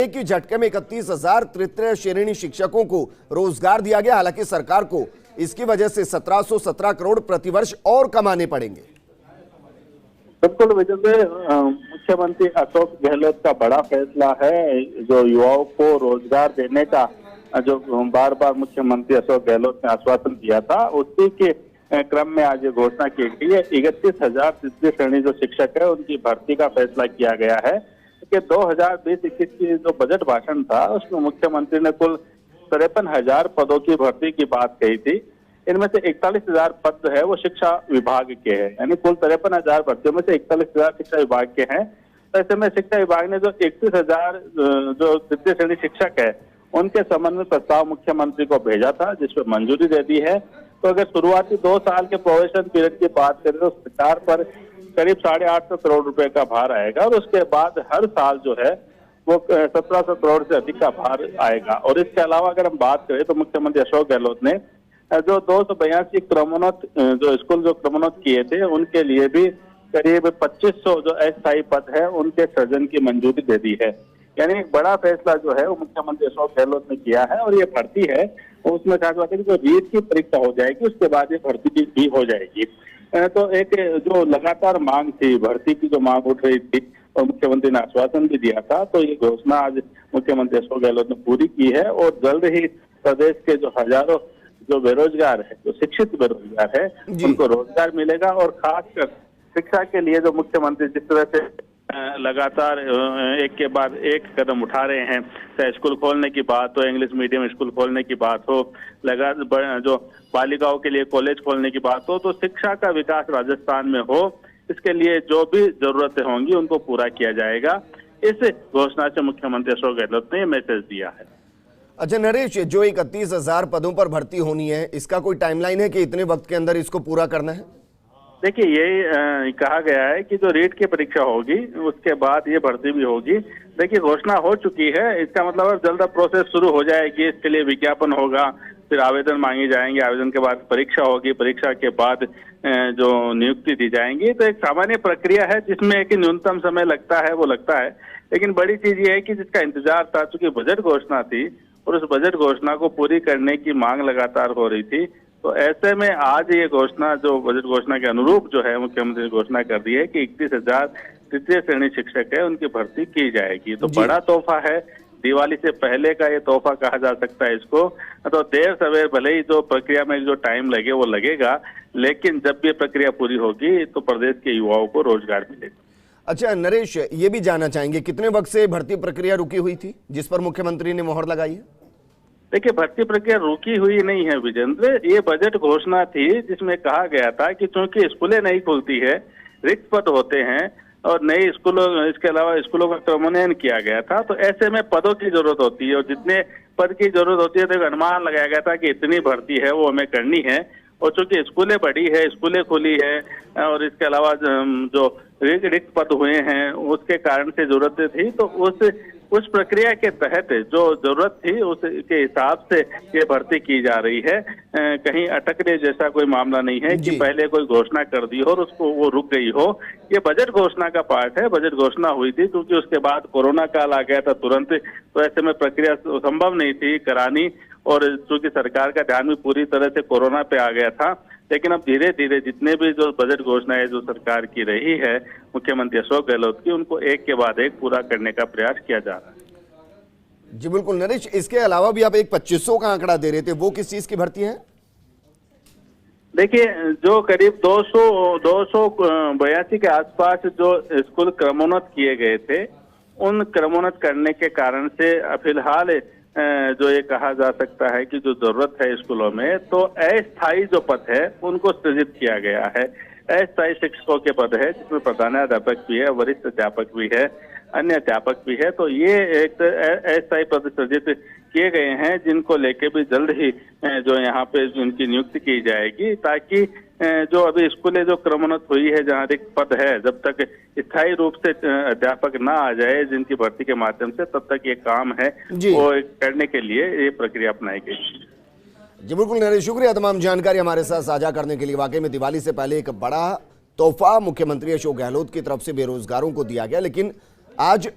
एक ही झटके में 31,000 तृतीय श्रेणी शिक्षकों को रोजगार दिया गया। हालांकि सरकार को इसकी वजह से 1717 करोड़ प्रतिवर्ष और कमाने पड़ेंगे। बिल्कुल विजय, मुख्यमंत्री अशोक गहलोत का बड़ा फैसला है जो युवाओं को रोजगार देने का, जो बार बार मुख्यमंत्री अशोक गहलोत ने आश्वासन दिया था, उसी के क्रम में आज ये घोषणा की गई है। 31,000 तृतीय श्रेणी जो शिक्षक है उनकी भर्ती का फैसला किया गया है कि 2020-21 की जो बजट भाषण था उसमें मुख्यमंत्री ने कुल 53,000 पदों की भर्ती की बात कही थी। इनमें से 41,000 पद जो है वो शिक्षा विभाग के हैं, यानी कुल 53,000 भर्तियों में से 41,000 शिक्षा विभाग के हैं। तो ऐसे में शिक्षा विभाग ने जो 31,000 जो तृतीय श्रेणी शिक्षक है उनके संबंध में प्रस्ताव मुख्यमंत्री को भेजा था, जिसपे मंजूरी दे दी है। तो अगर शुरुआती 2 साल के प्रोबेशन पीरियड की बात करें तो सरकार पर करीब 850 करोड़ रुपए का भार आएगा और उसके बाद हर साल जो है वो 1700 करोड़ से अधिक का भार आएगा। और इसके अलावा अगर हम बात करें तो मुख्यमंत्री अशोक गहलोत ने जो 282 क्रमोन्नत जो स्कूल जो क्रमोन्नत किए थे उनके लिए भी करीब 2500 जो अस्थायी पद है उनके सृजन की मंजूरी दे दी है। यानी एक बड़ा फैसला जो है वो मुख्यमंत्री अशोक गहलोत ने किया है। और ये भर्ती है उसमें कहा गया कि जो रीट की परीक्षा हो जाएगी उसके बाद ये भर्ती भी हो जाएगी। तो एक जो लगातार मांग थी, भर्ती की जो मांग उठ रही थी और मुख्यमंत्री ने आश्वासन भी दिया था, तो ये घोषणा आज मुख्यमंत्री अशोक गहलोत ने पूरी की है। और जल्द ही प्रदेश के जो हजारों जो बेरोजगार है, जो शिक्षित बेरोजगार है, उनको रोजगार मिलेगा। और खासकर शिक्षा के लिए जो मुख्यमंत्री जिस तरह से लगातार एक के बाद एक कदम उठा रहे हैं, चाहे स्कूल खोलने की बात हो, इंग्लिश मीडियम स्कूल खोलने की बात हो, जो बालिकाओं के लिए कॉलेज खोलने की बात हो, तो शिक्षा का विकास राजस्थान में हो, इसके लिए जो भी जरूरतें होंगी उनको पूरा किया जाएगा। इस घोषणा से मुख्यमंत्री अशोक गहलोत ने यह मैसेज दिया है। अच्छा नरेश, जो 31,000 पदों पर भर्ती होनी है, इसका कोई टाइमलाइन है कि इतने वक्त के अंदर इसको पूरा करना है? देखिए, यही कहा गया है कि जो रीट की परीक्षा होगी उसके बाद ये भर्ती भी होगी। देखिए, घोषणा हो चुकी है, इसका मतलब जल्द प्रोसेस शुरू हो जाएगी। इसके लिए विज्ञापन होगा, फिर आवेदन मांगे जाएंगे, आवेदन के बाद परीक्षा होगी, परीक्षा के बाद जो नियुक्ति दी जाएंगी। तो एक सामान्य प्रक्रिया है जिसमें एक न्यूनतम समय लगता है, वो लगता है। लेकिन बड़ी चीज ये है कि जिसका इंतजार था, चूंकि बजट घोषणा थी और उस बजट घोषणा को पूरी करने की मांग लगातार हो रही थी, तो ऐसे में आज ये घोषणा जो बजट घोषणा के अनुरूप जो है मुख्यमंत्री ने घोषणा कर दी है कि 31,000 तृतीय श्रेणी शिक्षक है उनकी भर्ती की जाएगी। तो बड़ा तोहफा है, दिवाली से पहले का ये तोहफा कहा जा सकता है इसको। तो देर सवेर भले ही जो प्रक्रिया में जो टाइम लगे वो लगेगा, लेकिन जब ये प्रक्रिया पूरी होगी तो प्रदेश के युवाओं को रोजगार मिलेगा। अच्छा नरेश, ये भी जानना चाहेंगे कितने वक्त से भर्ती प्रक्रिया रुकी हुई थी जिस पर मुख्यमंत्री ने मोहर लगाई है? देखिए, भर्ती प्रक्रिया रुकी हुई नहीं है विजेंद्र। ये बजट घोषणा थी जिसमें कहा गया था कि चूंकि स्कूलें नहीं खुलती है, रिक्त पद होते हैं और नई स्कूलों, इसके अलावा स्कूलों का क्रमोन्नयन किया गया था, तो ऐसे में पदों की जरूरत होती है और जितने पद की जरूरत होती है तो एक अनुमान लगाया गया था कि इतनी भर्ती है वो हमें करनी है। और चूंकि स्कूलें बढ़ी है, स्कूलें खुली है और इसके अलावा जो रिक्त पद हुए हैं उसके कारण से जरूरतें थी, तो उस प्रक्रिया के तहत जो जरूरत थी उसके हिसाब से ये भर्ती की जा रही है। कहीं अटकने जैसा कोई मामला नहीं है कि पहले कोई घोषणा कर दी हो और उसको वो रुक गई हो। ये बजट घोषणा का पार्ट है। बजट घोषणा हुई थी क्योंकि उसके बाद कोरोना काल आ गया था तुरंत, तो ऐसे में प्रक्रिया संभव नहीं थी करानी। और चूंकि सरकार का ध्यान भी पूरी तरह से कोरोना पे आ गया था, लेकिन अब धीरे धीरे जितने भी जो बजट घोषणाएं जो सरकार की रही है मुख्यमंत्री अशोक गहलोत की, उनको एक के बाद एक पूरा करने का प्रयास किया जा रहा है। जी बिल्कुल नरेश, इसके अलावा भी आप एक 2500 का आंकड़ा दे रहे थे, वो किस चीज की भर्ती है? देखिए, जो करीब 282 के आसपास जो स्कूल क्रमोन्नत किए गए थे, उन क्रमोन्नत करने के कारण से फिलहाल जो ये कहा जा सकता है कि जो जरूरत है स्कूलों में, तो अस्थायी जो पद है उनको सृजित किया गया है। अस्थायी शिक्षकों के पद है जिसमें प्रधानाध्यापक भी है, वरिष्ठ अध्यापक भी है, अन्य अध्यापक भी है। तो ये एक अस्थायी पद सृजित किए गए हैं जिनको लेके भी जल्द ही जो यहाँ पे उनकी नियुक्ति की जाएगी, ताकि जो अभी स्कूलें जो क्रमोन्नत हुई है जहाँ रिक्त पद है, जब तक स्थायी रूप से अध्यापक ना आ जाए जिनकी भर्ती के माध्यम से, तब तक ये काम है वो करने के लिए ये प्रक्रिया अपनाई गई। जी बिल्कुल नरेश, शुक्रिया तमाम जानकारी हमारे साथ साझा करने के लिए। वाकई में दिवाली से पहले एक बड़ा तोहफा मुख्यमंत्री अशोक गहलोत की तरफ से बेरोजगारों को दिया गया, लेकिन आज